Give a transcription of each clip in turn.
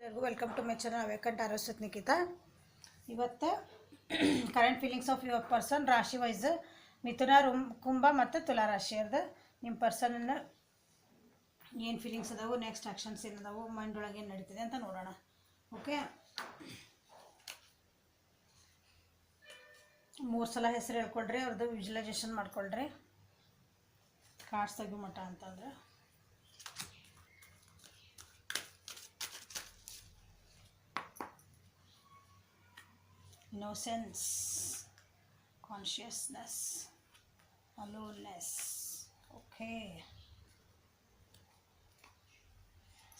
ಎಲ್ಲರಿಗೂ welcome to my channel ಅವೇಕಂಟ್ ಆರೋಸ್ವತ್ ನಿಖಿತಾ. ಇವತ್ತು current feelings of your person ರಾಶಿ ವೈಸ್ ಮಿಥುನ, ಕುಂಭ ಮತ್ತು ತುಲಾ ರಾಶಿಯರ್ದು ನಿಮ್ಮ ಪರ್ಸನ್ನ ಏನು ಫೀಲಿಂಗ್ಸ್ ಅದಾವು, ನೆಕ್ಸ್ಟ್ ಆ್ಯಕ್ಷನ್ಸ್ ಏನದಾವು, ಮೈಂಡ್ ಒಳಗೆ ಏನು ನಡೀತಿದೆ ಅಂತ ನೋಡೋಣ. ಓಕೆ, 3 ಸಲ ಹೆಸರು ಹೇಳ್ಕೊಳ್ರಿ, ಅವ್ರದ್ದು ವಿಜುವಲೈಸೇಷನ್ ಮಾಡ್ಕೊಳ್ರಿ. ಕಾರ್ಡ್ಸ್ ತೆಗಿಯೋ ಮಟ್ಟ ಅಂತಂದ್ರೆ innocence, consciousness, aloneness. Okay,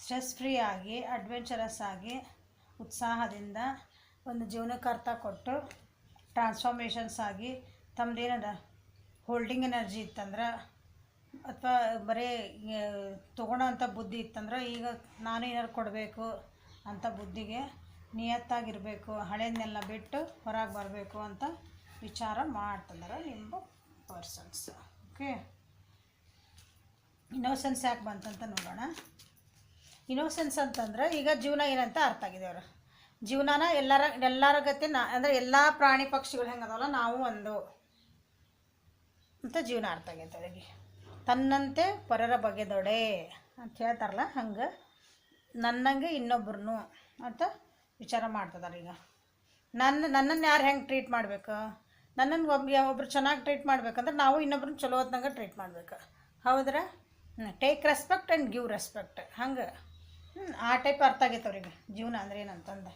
stress free ಆಗಿ ಅಡ್ವೆಂಚರಸ್ ಆಗಿ ಉತ್ಸಾಹದಿಂದ ಒಂದು ಜೀವನಕ್ಕೆ ಅರ್ಥ ಕೊಟ್ಟು ಟ್ರಾನ್ಸ್ಫಾರ್ಮೇಷನ್ಸ್ ಆಗಿ ತಮ್ಮದೇನದ ಹೋಲ್ಡಿಂಗ್ ಎನರ್ಜಿ ಇತ್ತಂದ್ರೆ ಅಥವಾ ಬರೀ ತೊಗೊಳೋ ಅಂಥ ಬುದ್ಧಿ ಇತ್ತಂದ್ರೆ ಈಗ ನಾನು ಏನಾರು ಕೊಡಬೇಕು ಅಂತ ಬುದ್ಧಿಗೆ ನಿಯತ್ತಾಗಿರಬೇಕು, ಹಳೆಯನ್ನೆಲ್ಲ ಬಿಟ್ಟು ಹೊರಗೆ ಬರಬೇಕು ಅಂತ ವಿಚಾರ ಮಾಡ್ತಿದ್ದಾರೆ ನಿಮ್ಮ ಪರ್ಸನ್ಸ್. ಓಕೆ, ಇನ್ನೋಸೆನ್ಸ್ ಯಾಕೆ ಬಂತಂತ ನೋಡೋಣ. ಇನ್ನೋಸೆನ್ಸ್ ಅಂತಂದ್ರೆ ಈಗ ಜೀವನ ಏನಂತ ಅರ್ಥ ಆಗಿದೆ ಅವರ ಜೀವನನ ಎಲ್ಲರ ಗತಿ ಅಂದರೆ ಎಲ್ಲ ಪ್ರಾಣಿ ಪಕ್ಷಿಗಳು ಹೆಂಗದವಲ್ಲ ನಾವು ಒಂದು ಅಂತ ಜೀವನ ಅರ್ಥ ಆಗೈತೆ ಅವರಿಗೆ. ತನ್ನಂತೆ ಪರರ ಬಗೆದೊಡೆ ಅಂತ ಹೇಳ್ತಾರಲ್ಲ, ಹಂಗೆ ನನ್ನಂಗೆ ಇನ್ನೊಬ್ರು ಅಂತ ವಿಚಾರ ಮಾಡ್ತಿದ್ದಾರೆ. ಈಗ ನನ್ನನ್ನು ಯಾರು ಹೆಂಗೆ ಟ್ರೀಟ್ ಮಾಡಬೇಕು, ನನ್ನನ್ನು ಒಬ್ರು ಚೆನ್ನಾಗಿ ಟ್ರೀಟ್ ಮಾಡ್ಬೇಕಂದ್ರೆ ನಾವು ಇನ್ನೊಬ್ರನ್ನ ಚಲೋ ಹೊತ್ನಂಗೆ ಟ್ರೀಟ್ ಮಾಡ್ಬೇಕು. ಹೌದ್ರ? Take respect and give respect, ಹಂಗೆ ಆ ಟೈಪ್ ಅರ್ಥ ಆಗೈತೆ ಅವ್ರಿಗೆ ಜೀವನ ಅಂದ್ರೆ ಏನಂತಂದು.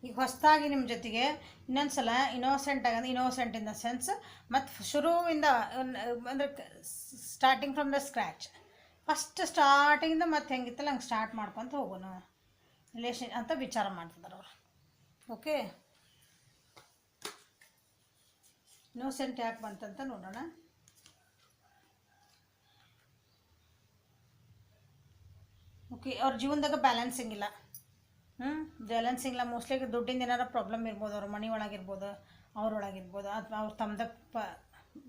ಈಗ ಹೊಸದಾಗಿ ನಿಮ್ಮ ಜೊತೆಗೆ ಇನ್ನೊಂದು ಸಲ ಇನ್ನೋಸೆಂಟ್ ಆಗಂದ್ರೆ ಇನ್ನೋಸೆಂಟ್ ಇನ್ ದ ಸೆನ್ಸ್ ಮತ್ತು ಶುರುವಿಂದ ಅಂದರೆ starting from the scratch, first ಸ್ಟಾರ್ಟಿಂಗಿಂದ ಮತ್ತು ಹೆಂಗಿತ್ತಲ್ಲ ಹಂಗೆ ಸ್ಟಾರ್ಟ್ ಮಾಡ್ಕೊತ ಹೋಗೋಣ ರಿಲೇಷನ್ ಅಂತ ವಿಚಾರ ಮಾಡ್ತಿದ್ದಾರೆ ಅವರು. ಓಕೆ, ಇನ್ನೋಸೆಂಟ್ ಯಾಕೆ ಬಂತಂತ ನೋಡೋಣ. ಓಕೆ, ಅವ್ರ ಜೀವನದಾಗ ಬ್ಯಾಲೆನ್ಸಿಂಗ್ ಇಲ್ಲ. ಬ್ಯಾಲೆನ್ಸಿಂಗ್ ಇಲ್ಲ. ಮೋಸ್ಟ್ಲಿ ದುಡ್ಡಿಂದ ಏನಾರು ಪ್ರಾಬ್ಲಮ್ ಇರ್ಬೋದು, ಅವ್ರ ಮನೆ ಒಳಗಿರ್ಬೋದು, ಅವ್ರೊಳಗಿರ್ಬೋದು, ಅಥವಾ ಅವ್ರು ತಮ್ಮದಕ್ಕೆ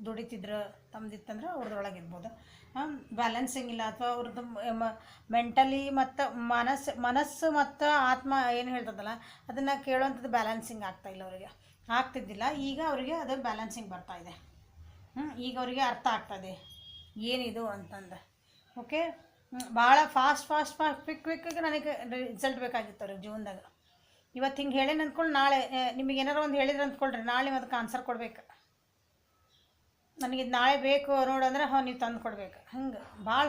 ದುಡಿತಿದ್ರು ತಮ್ಮದಿತ್ತಂದ್ರೆ ಅವ್ರದ್ದೊಳಗಿರ್ಬೋದು. ಬ್ಯಾಲೆನ್ಸಿಂಗ್ ಇಲ್ಲ, ಅಥವಾ ಅವ್ರದ್ದು ಮೆಂಟಲಿ ಮತ್ತು ಮನಸ್ಸು ಮತ್ತು ಆತ್ಮ ಏನು ಹೇಳ್ತದಲ್ಲ ಅದನ್ನು ಕೇಳೋವಂಥದ್ದು ಬ್ಯಾಲೆನ್ಸಿಂಗ್ ಆಗ್ತಾಯಿಲ್ಲ ಅವರಿಗೆ, ಆಗ್ತಿದ್ದಿಲ್ಲ. ಈಗ ಅವರಿಗೆ ಅದು ಬ್ಯಾಲೆನ್ಸಿಂಗ್ ಬರ್ತಾಯಿದೆ. ಈಗ ಅವರಿಗೆ ಅರ್ಥ ಆಗ್ತದೆ ಏನಿದು ಅಂತಂದು. ಓಕೆ, ಭಾಳ ಫಾಸ್ಟ್ ಕ್ವಿಕ್ಕಾಗಿ ನನಗೆ ರಿಸಲ್ಟ್ ಬೇಕಾಗಿತ್ತು ಅವ್ರಿಗೆ ಜೀವನದಾಗ. ಇವತ್ತು ಹಿಂಗೆ ಹೇಳೇನು ಅಂದ್ಕೊಂಡು ನಾಳೆ ನಿಮಗೆ ಏನಾರು ಒಂದು ಹೇಳಿದ್ರೆ ಅಂದ್ಕೊಳ್ರಿ, ನಾಳೆ ನೀವು ಅದಕ್ಕೆ ಆನ್ಸರ್ ಕೊಡ್ಬೇಕು. ನನಗಿದು ನಾಳೆ ಬೇಕು ನೋಡಂದ್ರೆ ನೀವು ತಂದು ಕೊಡ್ಬೇಕು. ಹಂಗೆ ಭಾಳ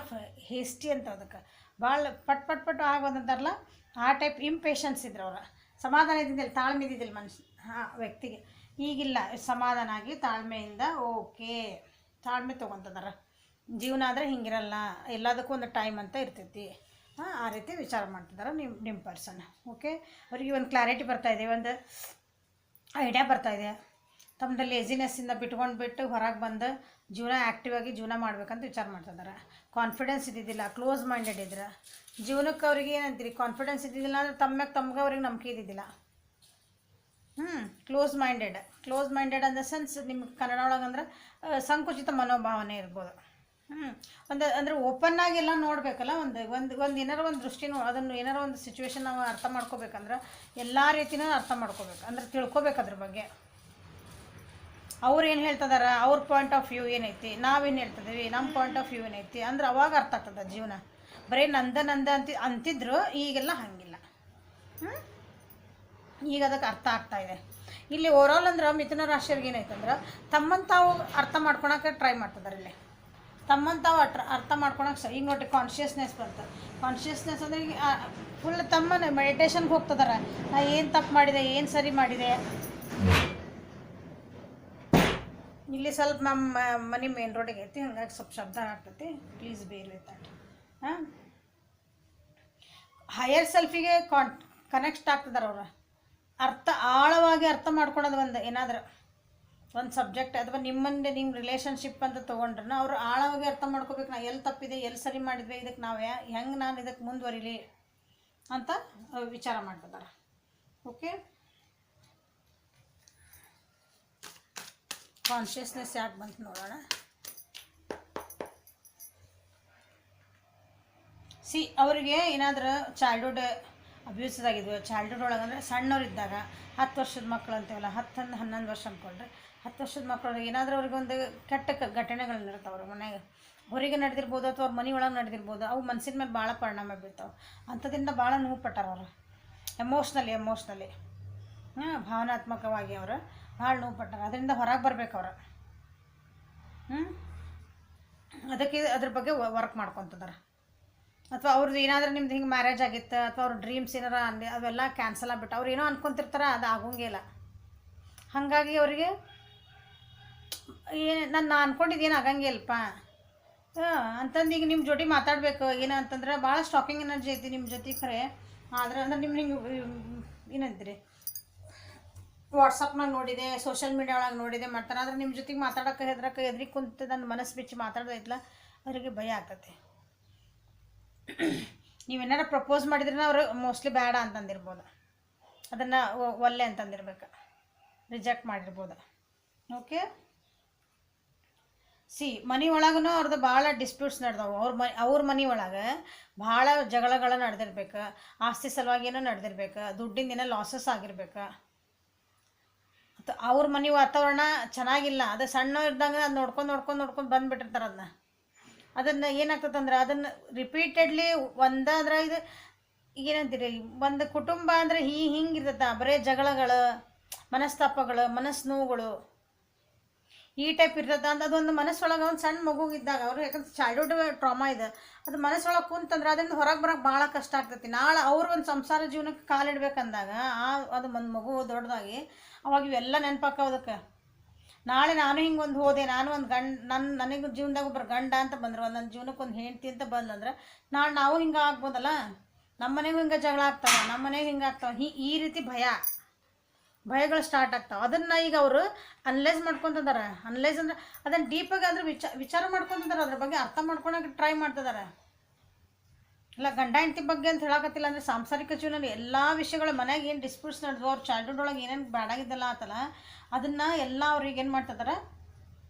ಹೇಸ್ಟಿ ಅಂತ ಅದಕ್ಕೆ ಭಾಳ ಪಟ್ ಆಗೋದಂತಾರಲ್ಲ ಆ ಟೈಪ್ ಇಂಪೇಷನ್ಸ್ ಇದ್ರು ಅವ್ರ. ಸಮಾಧಾನ ಇದ್ದಿದ್ದಿಲ್ಲ, ತಾಳ್ಮೆ ಇದ್ದಿದ್ದಿಲ್ಲ ವ್ಯಕ್ತಿಗೆ. ಈಗಿಲ್ಲ, ಸಮಾಧಾನ ಆಗಿ ತಾಳ್ಮೆಯಿಂದ ಓಕೆ ತಾಳ್ಮೆ ತೊಗೊತದಾರ. ಜೀವನ ಆದರೆ ಹಿಂಗಿರಲ್ಲ, ಎಲ್ಲದಕ್ಕೂ ಒಂದು ಟೈಮ್ ಅಂತ ಇರ್ತೈತಿ. ಆ ರೀತಿ ವಿಚಾರ ಮಾಡ್ತಿದ್ದಾರೆ ನಿಮ್ಮ ಪರ್ಸನ್. ಓಕೆ, ಅವರಿಗೆ ಒಂದು ಕ್ಲಾರಿಟಿ ಬರ್ತಾಯಿದೆ, ಒಂದು ಐಡಿಯಾ ಬರ್ತಾಯಿದೆ. ತಮ್ಮದು ಲೇಜಿನೆಸ್ಸಿಂದ ಬಿಟ್ಟು ಹೊರಗೆ ಬಂದು ಜೀವನ ಆ್ಯಕ್ಟಿವ್ ಆಗಿ ಜೀವನ ಮಾಡ್ಬೇಕಂತ ವಿಚಾರ ಮಾಡ್ತಿದ್ದಾರೆ. ಕಾನ್ಫಿಡೆನ್ಸ್ ಇದ್ದಿದ್ದಿಲ್ಲ, ಕ್ಲೋಸ್ ಮೈಂಡೆಡ್ ಇದ್ರೆ ಜೀವನಕ್ಕೆ ಅವ್ರಿಗೆ ಏನಂತೀರಿ, ಕಾನ್ಫಿಡೆನ್ಸ್ ಇದ್ದಿದ್ದಿಲ್ಲ ಅಂದರೆ ತಮ್ಗೆ ಅವ್ರಿಗೆ ನಂಬಿಕೆ ಇದ್ದಿದ್ದಿಲ್ಲ. ಕ್ಲೋಸ್ ಮೈಂಡೆಡ್ ಅಂದ ಸೆನ್ಸ್ ನಿಮ್ಗೆ ಕನ್ನಡ ಒಳಗಂದ್ರೆ ಸಂಕುಚಿತ ಮನೋಭಾವನೆ ಇರ್ಬೋದು. ಅಂದರೆ ಓಪನ್ ಆಗಿ ಎಲ್ಲ ನೋಡಬೇಕಲ್ಲ, ಒಂದು ಏನಾರು ಒಂದು ದೃಷ್ಟಿನೂ ಅದನ್ನು ಏನಾರು ಒಂದು ಸಿಚುವೇಶನ್ ನಾವು ಅರ್ಥ ಮಾಡ್ಕೋಬೇಕಂದ್ರೆ ಎಲ್ಲ ರೀತಿನೂ ಅರ್ಥ ಮಾಡ್ಕೋಬೇಕು, ಅಂದರೆ ತಿಳ್ಕೊಬೇಕು ಅದ್ರ ಬಗ್ಗೆ. ಅವ್ರು ಏನು ಹೇಳ್ತಿದಾರ, ಅವ್ರ ಪಾಯಿಂಟ್ ಆಫ್ ವ್ಯೂ ಏನೈತಿ, ನಾವೇನು ಹೇಳ್ತಿದ್ದೀವಿ, ನಮ್ಮ ಪಾಯಿಂಟ್ ಆಫ್ ವ್ಯೂ ಏನೈತಿ ಅಂದ್ರೆ ಅವಾಗ ಅರ್ಥ ಆಗ್ತದೆ ಜೀವನ. ಬರೀ ನಂದ ಅಂತಿದ್ರು, ಈಗೆಲ್ಲ ಹಾಗಿಲ್ಲ. ಈಗ ಅದಕ್ಕೆ ಅರ್ಥ ಆಗ್ತಾಯಿದೆ. ಇಲ್ಲಿ ಓವರಾಲ್ ಅಂದ್ರೆ ಮಿಥುನ ರಾಶಿಯವ್ರಿಗೆ ಏನಾಯ್ತಂದ್ರೆ ತಮ್ಮನ್ನು ತಾವು ಅರ್ಥ ಮಾಡ್ಕೊಳಕ್ಕೆ ಟ್ರೈ ಮಾಡ್ತಿದ್ದಾರೆ. ಇಲ್ಲಿ ತಮ್ಮನ್ನು ತಾವು ಅರ್ಥ ಮಾಡ್ಕೊಳಕ್ಕೆ ಈಗ ನೋಡ್ರಿ ಕಾನ್ಷಿಯಸ್ನೆಸ್ ಬಂತು. ಕಾನ್ಷಿಯಸ್ನೆಸ್ ಅಂದರೆ ಈಗ ಫುಲ್ ತಮ್ಮನ್ನು ಮೆಡಿಟೇಷನ್ಗೆ ಹೋಗ್ತಿದ್ದಾರೆ. ನಾ ಏನು ತಪ್ಪು ಮಾಡಿದೆ, ಏನು ಸರಿ ಮಾಡಿದೆ. ಇಲ್ಲಿ ಸ್ವಲ್ಪ ನಮ್ಮ ಮನೆ ಮೇನ್ ರೋಡಿಗೆ ಐತಿ, ಹಂಗಾಗಿ ಸ್ವಲ್ಪ ಶಬ್ದ ಆಗ್ತೈತಿ, please bear with that. Higher ಸೆಲ್ಫಿಗೆ ಕನೆಕ್ಟ್ ಆಗ್ತಿದ್ದಾರೆ ಅವರು. ಆಳವಾಗಿ ಅರ್ಥ ಮಾಡ್ಕೊಳೋದು ಒಂದು ಏನಾದರೂ ಒಂದು ಸಬ್ಜೆಕ್ಟ್ ಅಥವಾ ನಿಮ್ಮ ರಿಲೇಷನ್ಶಿಪ್ ಅಂತ ತೊಗೊಂಡ್ರೆ ಅವರು ಆಳವಾಗಿ ಅರ್ಥ ಮಾಡ್ಕೋಬೇಕು. ನಾ ಎಲ್ಲಿ ತಪ್ಪಿದೆ, ಎಲ್ಲಿ ಸರಿ ಮಾಡಿದ್ವಿ, ಇದಕ್ಕೆ ನಾವು ಹೆಂಗೆ ನಾನು ಇದಕ್ಕೆ ಮುಂದುವರಿಲಿ ಅಂತ ವಿಚಾರ ಮಾಡ್ತಿದ್ದಾರೆ. ಓಕೆ, ಕಾನ್ಷಿಯಸ್ನೆಸ್ ಯಾಕೆ ಬಂತು ನೋಡೋಣ. ಅವರಿಗೆ ಏನಾದರೂ ಚಾಲ್ಡ್ಹುಡ್ ಅಬ್ಯೂಸಸ್ ಆಗಿದ್ವು, ಚಾಲ್ಡ್ಹುಡ್ ಒಳಗಂದ್ರೆ ಸಣ್ಣವರಿದ್ದಾಗ 10 ವರ್ಷದ ಮಕ್ಕಳು ಅಂತೀವಲ್ಲ, 10-11 ವರ್ಷ ಅಂದ್ಕೊಂಡ್ರೆ 10 ವರ್ಷದ ಮಕ್ಕಳಿಗೆ ಏನಾದರೂ ಅವ್ರಿಗೆ ಒಂದು ಕೆಟ್ಟ ಘಟನೆಗಳು ನಡೆತಾವೆ ಅವ್ರ ಮನೆಗೆ, ಹೊರಗೆ ನಡೆದಿರ್ಬೋದು ಅಥವಾ ಅವ್ರ ಮನೆ ಒಳಗೆ ನಡೆದಿರ್ಬೋದು, ಅವು ಮನಸ್ಸಿನ ಮೇಲೆ ಭಾಳ ಪರಿಣಾಮ ಬೀಳ್ತಾವೆ. ಅಂಥದ್ರಿಂದ ಭಾಳ ನೋವು ಪಟ್ಟಾರ ಅವರು, ಎಮೋಷ್ನಲಿ ಭಾವನಾತ್ಮಕವಾಗಿ ಅವರು ಭಾಳ ನೋವು ಪಟ್ಟಾರ. ಅದರಿಂದ ಹೊರಗೆ ಬರ್ಬೇಕು ಅವರು. ಅದಕ್ಕೆ ಅದ್ರ ಬಗ್ಗೆ ವರ್ಕ್ ಮಾಡ್ಕೊತಿದ್ದಾರೆ. ಅಥವಾ ಅವ್ರದ್ದು ಏನಾದರೂ ನಿಮ್ದು ಹಿಂಗೆ ಮ್ಯಾರೇಜ್ ಆಗಿತ್ತು ಅಥವಾ ಅವ್ರ ಡ್ರೀಮ್ಸ್ ಏನಾರ ಅವೆಲ್ಲ ಕ್ಯಾನ್ಸಲ್ ಆಗಿಬಿಟ್ಟು ಅವ್ರು ಏನೋ ಅಂದ್ಕೊತಿರ್ತಾರೆ, ಅದು ಆಗೋಂಗೇ ಇಲ್ಲ. ಹಾಗಾಗಿ ಅವರಿಗೆ ನಾನು ಅಂದ್ಕೊಂಡಿದ್ದೇನು ಆಗಂಗೆ ಇಲ್ಲಪ್ಪ ಅಂತಂದು ಈಗ ನಿಮ್ಮ ಜೊತೆ ಮಾತಾಡಬೇಕು. ಏನಂತಂದ್ರೆ ಭಾಳ ಸ್ಟಾಕಿಂಗ್ ಎನರ್ಜಿ ಐತಿ ನಿಮ್ಮ ಜೊತೆ ಖರೆ. ಆದ್ರೆ ಅಂದ್ರೆ ನಿಮ್ಮ ಹಿಂಗೆ ಏನಂತೀರಿ, ವಾಟ್ಸಪ್ನಾಗ ನೋಡಿದೆ, ಸೋಷಿಯಲ್ ಮೀಡಿಯಾ ಒಳಗೆ ನೋಡಿದೆ ಮಾಡ್ತಾರೆ. ಆದರೆ ನಿಮ್ಮ ಜೊತೆಗೆ ಮಾತಾಡೋಕೆ ಎದ್ರಿಗೆ ಕುಂತು ನನ್ನ ಮನಸ್ಸು ಬಿಚ್ಚಿ ಮಾತಾಡೋದೈತಲ್ಲ, ಅವರಿಗೆ ಭಯ ಆಗ್ತದೆ. ನೀವೇನಾರ ಪ್ರಪೋಸ್ ಮಾಡಿದ್ರೆ ಅವರು ಮೋಸ್ಟ್ಲಿ ಬೇಡ ಅಂತಂದಿರ್ಬೋದು, ಅದನ್ನು ಒಲ್ಲೆ ಅಂತಂದಿರ್ಬೇಕು, ರಿಜೆಕ್ಟ್ ಮಾಡಿರ್ಬೋದು. ಓಕೆ, ಮನೆ ಒಳಗೂ ಅವ್ರದ್ದು ಭಾಳ ಡಿಸ್ಪ್ಯೂಟ್ಸ್ ನಡೆದವು. ಅವ್ರ ಮನೆ ಒಳಗೆ ಭಾಳ ಜಗಳಗಳು ನಡೆದಿರ್ಬೇಕು, ಆಸ್ತಿ ಸಲುವಾಗಿ ಏನೋ ನಡೆದಿರ್ಬೇಕು, ದುಡ್ಡಿಂದ ಏನೋ ಲಾಸಸ್ ಆಗಿರ್ಬೇಕು. ಮತ್ತು ಅವ್ರ ಮನೆ ವಾತಾವರಣ ಚೆನ್ನಾಗಿಲ್ಲ, ಅದು ಸಣ್ಣ ಇದ್ದಂಗೆ ಅದು ನೋಡ್ಕೊಂಡು ಬಂದುಬಿಟ್ಟಿರ್ತಾರೆ. ಅದನ್ನು ಏನಾಗ್ತದಂದ್ರೆ ಅದನ್ನು ರಿಪೀಟೆಡ್ಲಿ ಒಂದಾದ್ರೆ ಇದು ಏನಂತೀರಿ, ಒಂದು ಕುಟುಂಬ ಅಂದರೆ ಹಿಂಗಿರ್ತೈತೆ, ಬರೀ ಜಗಳಗಳು, ಮನಸ್ತಾಪಗಳು, ಮನಸ್ಸು ನೋವುಗಳು ಈ ಟೈಪ್ ಇರ್ತದೆ ಅಂತ. ಅದೊಂದು ಮನಸ್ಸೊಳಗೆ ಒಂದು ಸಣ್ಣ ಮಗುಗಿದ್ದಾಗ ಅವರು, ಯಾಕಂದ್ರೆ ಚಾಲ್ಡ್ಹುಡ್ ಟ್ರಾಮಾ ಇದೆ, ಅದು ಮನಸ್ಸೊಳಗೆ ಕುಂತಂದ್ರೆ ಅದರಿಂದ ಹೊರಗೆ ಬರೋಕ್ಕೆ ಭಾಳ ಕಷ್ಟ ಆಗ್ತೈತಿ. ನಾಳೆ ಅವ್ರು ಒಂದು ಸಂಸಾರ ಜೀವನಕ್ಕೆ ಕಾಲಿಡ್ಬೇಕಂದಾಗ ಅದು ಒಂದು ಮಗು ದೊಡ್ಡದಾಗಿ ಅವಾಗ ಇವೆಲ್ಲ ನೆನಪಾಕೋದಕ್ಕೆ. ನಾಳೆ ನಾನು ಹಿಂಗೆ ಒಂದು ಹೋದೆ, ನಾನು ಒಂದು ನನಗೆ ಜೀವನದಾಗ ಒಬ್ಬರು ಗಂಡ ಅಂತ ಬಂದರು, ನನ್ನ ಜೀವನಕ್ಕೆ ಒಂದು ಹೆಂಡತಿ ಅಂತ ಬಂದಂದ್ರೆ ನಾಳೆ ನಾವು ಹಿಂಗೆ ಆಗ್ಬೋದಲ್ಲ, ನಮ್ಮ ಮನೆಗೂ ಹಿಂಗೆ ಜಗಳ ಆಗ್ತಾವೆ, ನಮ್ಮ ಮನೆಗೆ ಹಿಂಗೆ ಆಗ್ತಾವೆ, ಈ ರೀತಿ ಭಯಗಳು ಸ್ಟಾರ್ಟ್ ಆಗ್ತಾವೆ. ಅದನ್ನು ಈಗ ಅವರು ಅನಲೈಸ್ ಮಾಡ್ಕೊತಿದ್ದಾರೆ. ಅನಲೈಸ್ ಅಂದ್ರೆ ಅದನ್ನು ಡೀಪಾಗಿ ಅಂದ್ರೆ ವಿಚಾರ ಮಾಡ್ಕೊತಿದ್ದಾರೆ, ಅದ್ರ ಬಗ್ಗೆ ಅರ್ಥ ಮಾಡ್ಕೊಳಕ್ಕೆ ಟ್ರೈ ಮಾಡ್ತಿದ್ದಾರೆ. ಇಲ್ಲ ಗಂಡ ಹೆಂಡತಿ ಬಗ್ಗೆ ಅಂತ ಹೇಳಕತ್ತಿಲ್ಲ, ಅಂದರೆ ಸಾಂಸಾರಿಕ ಜೀವನದಲ್ಲಿ ಎಲ್ಲ ವಿಷಯಗಳು, ಮನೆಯಾಗ ಏನು ಡಿಸ್ಪ್ಯೂಟ್ಸ್ ನಡೆದು ಅವ್ರ ಚಾಲ್ಡ್ಹುಡ್ ಒಳಗೆ ಏನೇನು ಬ್ಯಾಡಾಗಿದ್ದಲ್ಲ ಆತಲ್ಲ, ಅದನ್ನು ಎಲ್ಲ ಅವ್ರಿಗೆ ಏನು ಮಾಡ್ತಿದ್ದಾರೆ,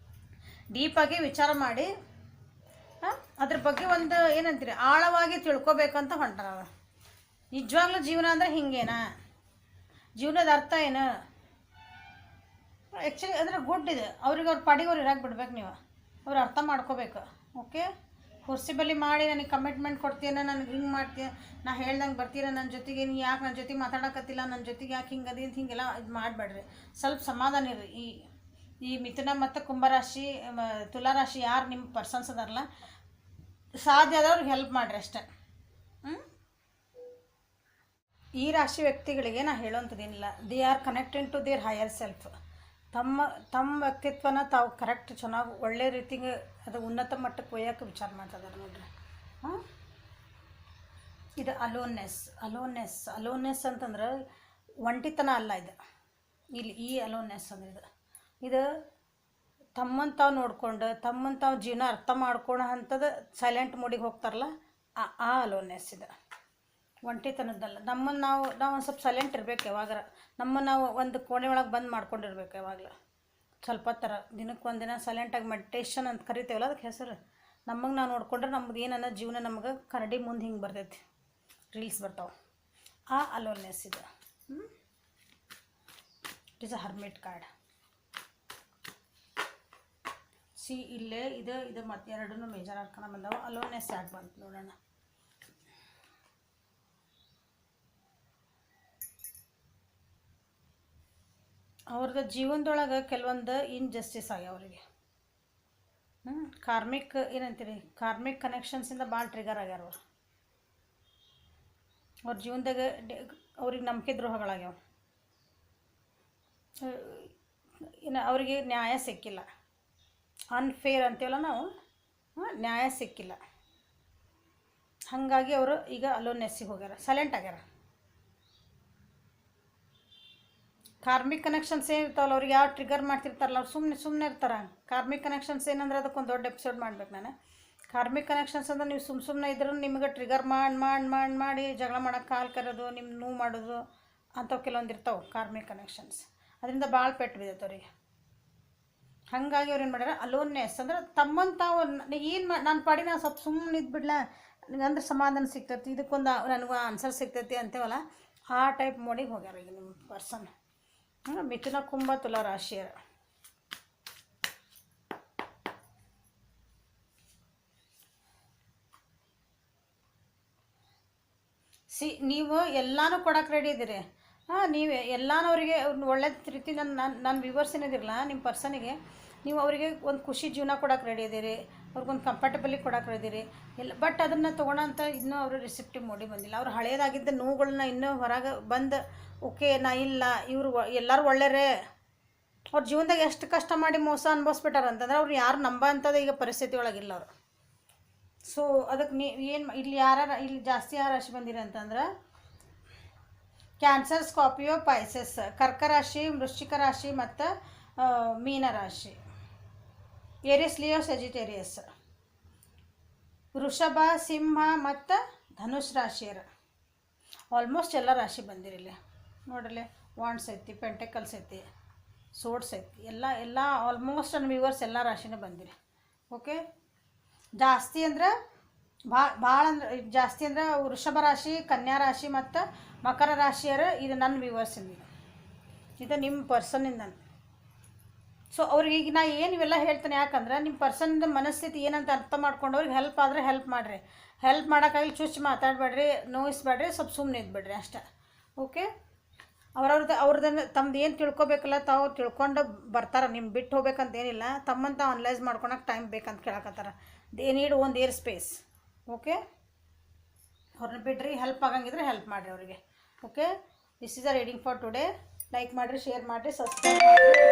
ಡೀಪಾಗಿ ವಿಚಾರ ಮಾಡಿ ಅದ್ರ ಬಗ್ಗೆ ಒಂದು ಏನಂತೀರಿ ಆಳವಾಗಿ ತಿಳ್ಕೊಬೇಕಂತ ಹೊಂಟಾರ. ನಿಜವಾಗ್ಲೂ ಜೀವನ ಅಂದರೆ ಹಿಂಗೇನಾ, ಜೀವನದ ಅರ್ಥ ಏನು ಆ್ಯಕ್ಚುಲಿ ಅಂದರೆ ಗುಡ್ ಇದೆ. ಅವ್ರಿಗೆ ಅವ್ರ ಪಾಡಿಗೆ ಅವ್ರು ಇರಾಕ್ ಬಿಡ್ಬೇಕು, ನೀವು ಅವ್ರು ಅರ್ಥ ಮಾಡ್ಕೋಬೇಕು. ಓಕೆ, ಫೋರ್ಸಿಬಲಿ ಮಾಡಿ ನನಗೆ ಕಮಿಟ್ಮೆಂಟ್ ಕೊಡ್ತೀನ, ನನಗೆ ಹಿಂಗೆ ಮಾಡ್ತೀಯ, ನಾ ಹೇಳ್ದಂಗೆ ಬರ್ತೀರ ನನ್ನ ಜೊತೆಗೆ, ನೀ ಯಾಕೆ ನನ್ನ ಜೊತೆಗೆ ಮಾತಾಡಕತ್ತಿಲ್ಲ, ನನ್ನ ಜೊತೆಗೆ ಯಾಕೆ ಹಿಂಗೆ ಅದಿ ಅಂತ ಹಿಂಗೆಲ್ಲ ಇದು ಮಾಡಬೇಡ್ರಿ. ಸ್ವಲ್ಪ ಸಮಾಧಾನ ಇರ್ರಿ. ಈ ಮಿಥುನ ಮತ್ತು ಕುಂಭರಾಶಿ, ತುಲಾರಾಶಿ ಯಾರು ನಿಮ್ಮ ಪರ್ಸನ್ಸ್ ಅದಾರಲ್ಲ, ಸಾಧ್ಯ ಆದವ್ರಿಗೆ ಹೆಲ್ಪ್ ಮಾಡಿರಿ ಅಷ್ಟೇ. ಈ ರಾಶಿ ವ್ಯಕ್ತಿಗಳಿಗೆ ನಾ ಹೇಳೋಂಥದ್ದೇನಿಲ್ಲ, they are connected to their higher self. ತಮ್ಮ ವ್ಯಕ್ತಿತ್ವನ ತಾವು ಕರೆಕ್ಟ್ ಚೆನ್ನಾಗಿ ಒಳ್ಳೆ ರೀತಿಗೆ ಅದು ಉನ್ನತ ಮಟ್ಟಕ್ಕೆ ಒಯ್ಯೋಕ್ಕೆ ವಿಚಾರ ಮಾಡ್ತಿದ್ದಾರೆ ನೋಡ್ರಿ. ಇದು ಅಲೋನ್ನೆಸ್ ಅಂತಂದ್ರೆ ಒಂಟಿತನ ಅಲ್ಲ ಇದು. ಇಲ್ಲಿ ಈ ಅಲೋನ್ನೆಸ್ ಅಂದ್ರೆ ಇದು ತಮ್ಮನ್ನು ತಾವು ನೋಡ್ಕೊಂಡು ತಮ್ಮನ್ನು ತಾವು ಜೀವನ ಅರ್ಥ ಮಾಡ್ಕೊಳ್ಳೋ ಅಂಥದ್ದು ಸೈಲೆಂಟ್ ಮೋಡಿಗೆ ಹೋಗ್ತಾರಲ್ಲ, ಆ ಅಲೋನ್ನೆಸ್ ಇದು, ಒಂಟಿತನದ್ದಲ್ಲ. ನಮ್ಮನ್ನು ನಾವು ಒಂದು ಸ್ವಲ್ಪ ಸೈಲೆಂಟ್ ಇರಬೇಕು. ಯಾವಾಗಾರ ನಮ್ಮನ್ನು ನಾವು ಒಂದು ಕೋಣೆ ಒಳಗೆ ಬಂದು ಮಾಡ್ಕೊಂಡಿರ್ಬೇಕು. ಯಾವಾಗಲೂ ಸ್ವಲ್ಪ ಥರ ದಿನಕ್ಕೆ ಒಂದಿನ ಸೈಲೆಂಟಾಗಿ ಮೆಡಿಟೇಷನ್ ಅಂತ ಕರಿತೇವಲ್ಲ, ಅದಕ್ಕೆ ಹೆಸರು. ನಮಗೆ ನಾವು ನೋಡಿಕೊಂಡ್ರೆ ನಮ್ಮದು ಏನನ್ನ ಜೀವನ ನಮಗೆ ಕರಡಿ ಮುಂದೆ ಹಿಂಗೆ ಬರ್ತೈತಿ, ರೀಲ್ಸ್ ಬರ್ತಾವೆ. ಆ ಅಲೋನ್ನೆಸ್ ಇದು. It is a hermit card. ಇಲ್ಲೇ ಇದು ಮತ್ತು ಎರಡೂ ಮೇಜರ್ ಆರ್ಕನ ಬಂದವು. ಅಲೋನ್ನೆಸ್ ಯಾಕೆ ಬಂತು ನೋಡೋಣ. ಅವ್ರದ್ದು ಜೀವನದೊಳಗೆ ಕೆಲವೊಂದು ಇನ್ಜಸ್ಟಿಸ್ ಆಗ್ಯಾವ ಅವರಿಗೆ. ಕಾರ್ಮಿಕ್ ಏನಂತೀರಿ, ಕಾರ್ಮಿಕ್ ಕನೆಕ್ಷನ್ಸಿಂದ ಭಾಳ ಟ್ರಿಗರ್ ಆಗ್ಯಾರ ಅವರು. ಅವ್ರ ಜೀವನದಾಗ ಅವ್ರಿಗೆ ನಂಬಿಕೆ ದ್ರೋಹಗಳಾಗ್ಯಾವ. ಅವರಿಗೆ ನ್ಯಾಯ ಸಿಕ್ಕಿಲ್ಲ, ಅನ್ಫೇರ್ ಅಂತೀವಲ್ಲ ನಾವು, ನ್ಯಾಯ ಸಿಕ್ಕಿಲ್ಲ. ಹಾಗಾಗಿ ಅವರು ಈಗ ಅಲೋನ್ನೆಸ್ಸಿಗೆ ಹೋಗ್ಯಾರ, ಸೈಲೆಂಟ್ ಆಗ್ಯಾರ. ಕಾರ್ಮಿಕ್ ಕನೆಕ್ಷನ್ಸ್ ಏನಿರ್ತಾವಲ್ಲ, ಅವ್ರಿಗೆ ಯಾವ ಟ್ರಿಗರ್ ಮಾಡ್ತಿರ್ತಾರಲ್ಲ, ಅವ್ರು ಸುಮ್ಮನೆ ಇರ್ತಾರೆ. ಕಾರ್ಮಿಕ್ ಕನೆಕ್ಷನ್ಸ್ ಏನಂದ್ರೆ ಅದಕ್ಕೊಂದು ದೊಡ್ಡ ಎಪಿಸೋಡ್ ಮಾಡ್ಬೇಕು ನಾನು. ಕಾರ್ಮಿಕ್ ಕನೆಕ್ಷನ್ಸ್ ಅಂದ್ರೆ ನೀವು ಸುಮ್ಮನೆ ಇದ್ರೂ ನಿಮಗೆ ಟ್ರಿಗರ್ ಮಾಡಿ ಜಗಳ ಮಾಡೋಕ್ಕೆ ಕಾಲು ಕರೋದು, ನಿಮ್ಮ ನೋವು ಮಾಡೋದು ಅಂಥವು ಕೆಲವೊಂದು ಇರ್ತಾವೆ ಕಾರ್ಮಿಕ್ ಕನೆಕ್ಷನ್ಸ್. ಅದರಿಂದ ಭಾಳ ಪೆಟ್ಟು ಬಿದ್ದೈತೆ ಅವ್ರಿಗೆ. ಹಾಗಾಗಿ ಅವ್ರು ಏನು ಮಾಡ್ಯಾರ, ಅಲೋನ್ನೆಸ್ ಅಂದ್ರೆ ತಮ್ಮನ್ನು ತಾವು ಏನು ನಾನು ಪಾಡಿ ನಾನು ಸ್ವಲ್ಪ ಸುಮ್ಮನೆ ಇದ್ಬಿಡ್ಲ, ನನಗಂದ್ರೆ ಸಮಾಧಾನ ಸಿಗ್ತೈತಿ, ಇದಕ್ಕೊಂದು ನನಗೂ ಆನ್ಸರ್ ಸಿಗ್ತೈತಿ ಅಂತೇವಲ್ಲ, ಆ ಟೈಪ್ ಮೋಡಿಗೆ ಹೋಗ್ಯಾರ ಈಗ ನಿಮ್ಮ ಪರ್ಸನ್. ಮಿಥುನ, ಕುಂಭ, ತುಲಾ ರಾಶಿಯರು. ನೀವು ಎಲ್ಲನೂ ಕೊಡೋಕೆ ರೆಡಿ ಇದ್ದೀರಿ. ನೀವು ಎಲ್ಲನೂ ಅವರಿಗೆ ಒಳ್ಳೆ ರೀತಿ ನನ್ನ ವ್ಯೂವರ್ಸ್ ಏನಿದಿರಲ್ಲ ನಿಮ್ಮ ಪರ್ಸನಿಗೆ, ನೀವು ಅವರಿಗೆ ಒಂದು ಖುಷಿ ಜೀವನ ಕೊಡೋಕೆ ರೆಡಿ ಇದ್ದೀರಿ, ಅವ್ರಿಗೊಂದು ಕಂಫರ್ಟಬಲಿ ಕೊಡೋಕೆ ರೆಡಿ ಇದ್ದೀರಿ ಎಲ್ಲ. ಬಟ್ ಅದನ್ನು ತೊಗೊಳಂತ ಇನ್ನೂ ಅವರು ರಿಸೆಪ್ಟಿವ್ ಮೋಡಿ ಬಂದಿಲ್ಲ. ಅವ್ರು ಹಳೇದಾಗಿದ್ದ ನೋವುಗಳನ್ನ ಇನ್ನೂ ಹೊರಗೆ ಬಂದು ಓಕೆ ನಾ ಇಲ್ಲ, ಇವರು ಎಲ್ಲರೂ ಒಳ್ಳೆಯರೇ, ಅವ್ರ ಜೀವನದಾಗ ಎಷ್ಟು ಕಷ್ಟ ಮಾಡಿ ಮೋಸ ಅನುಭವಿಸ್ಬಿಟ್ಟಾರ ಅಂತಂದ್ರೆ ಅವ್ರು ಯಾರು ನಂಬೋಂಥದ್ದು ಈಗ ಪರಿಸ್ಥಿತಿ ಒಳಗಿಲ್ಲ ಅವರು. ಸೊ ಅದಕ್ಕೆ ಏನು ಇಲ್ಲಿ ಇಲ್ಲಿ ಜಾಸ್ತಿ ಯಾರು ರಾಶಿ ಬಂದಿರಿ ಅಂತಂದ್ರೆ ಕ್ಯಾನ್ಸರ್, ಸ್ಕಾರ್ಪಿಯೋ, ಪೈಸಸ್, ಕರ್ಕ ರಾಶಿ, ವೃಶ್ಚಿಕ ರಾಶಿ ಮತ್ತು ಮೀನ ರಾಶಿ, ಏರಿಯಸ್, ಲಿಯೋ, ಸೆಜಿಟೇರಿಯಸ್, ವೃಷಭ, ಸಿಂಹ ಮತ್ತು ಧನುಷ್ ರಾಶಿಯರು. ಆಲ್ಮೋಸ್ಟ್ ಎಲ್ಲ ರಾಶಿ ಬಂದಿರಿಲ್ಲ ನೋಡ್ರಲ್ಲೇ. ವಾಂಡ್ಸ್ ಐತಿ, ಪೆಂಟೆಕಲ್ಸ್ ಐತಿ, ಸೋಡ್ಸ್ ಐತಿ, ಎಲ್ಲ ಆಲ್ಮೋಸ್ಟ್ ನನ್ನ ವ್ಯೂವರ್ಸ್ ಎಲ್ಲ ರಾಶಿನೇ ಬಂದಿರಿ. ಓಕೆ, ಜಾಸ್ತಿ ಅಂದ್ರೆ ಭಾಳ ಅಂದ್ರೆ ಜಾಸ್ತಿ ಅಂದ್ರೆ ವೃಷಭ ರಾಶಿ, ಕನ್ಯಾ ರಾಶಿ ಮತ್ತು ಮಕರ ರಾಶಿಯರು. ಇದು ನನ್ನ ವ್ಯೂವರ್ಸಿಂದ, ಇದು ನಿಮ್ಮ ಪರ್ಸನಿಂದ. ಸೊ ಅವ್ರಿಗೆ ಈಗ ನಾ ಏನು ಇವೆಲ್ಲ ಹೇಳ್ತೇನೆ ಯಾಕಂದ್ರೆ ನಿಮ್ಮ ಪರ್ಸನ್ದ ಮನಸ್ಥಿತಿ ಏನಂತ ಅರ್ಥ ಮಾಡ್ಕೊಂಡು ಅವ್ರಿಗೆ ಹೆಲ್ಪ್ ಆದರೆ ಹೆಲ್ಪ್ ಮಾಡಿರಿ. ಹೆಲ್ಪ್ ಮಾಡೋಕ್ಕಾಗಲಿ ಚುಚ್ಚು ಮಾತಾಡಬೇಡ್ರಿ, ನೋಯಿಸ್ಬೇಡ್ರಿ, ಸ್ವಲ್ಪ ಸುಮ್ಮನೆ ಇದ್ಬೇಡ್ರಿ ಅಷ್ಟೇ. ಓಕೆ, ಅವ್ರದ್ದು ತಮ್ದು ಏನು ತಿಳ್ಕೊಬೇಕಲ್ಲ ತಾವು ತಿಳ್ಕೊಂಡು ಬರ್ತಾರೆ. ನಿಮ್ಮ ಬಿಟ್ಟು ಹೋಗ್ಬೇಕಂತೇನಿಲ್ಲ, ತಮ್ಮಂತ ಅನಲೈಸ್ ಮಾಡ್ಕೊಳಕ್ಕೆ ಟೈಮ್ ಬೇಕಂತ ಕೇಳಕತ್ತಾರ. They need own their space. Okay, ಅವ್ರನ್ನ ಬಿಡ್ರಿ, ಹೆಲ್ಪ್ ಆಗಂಗಿದ್ರೆ ಹೆಲ್ಪ್ ಮಾಡಿರಿ ಅವರಿಗೆ. Okay, this is a reading for today. Like ಮಾಡಿರಿ, ಶೇರ್ ಮಾಡಿರಿ, ಸಬ್ಸ್ಕ್ರೈಬ್ ಮಾಡಿರಿ,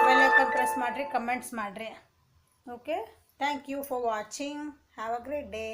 ಬೆಲ್ ಐಕಾನ್ ಪ್ರೆಸ್ ಮಾಡಿರಿ, ಕಮೆಂಟ್ಸ್ ಮಾಡಿರಿ. Okay, thank you for watching. Have a great day.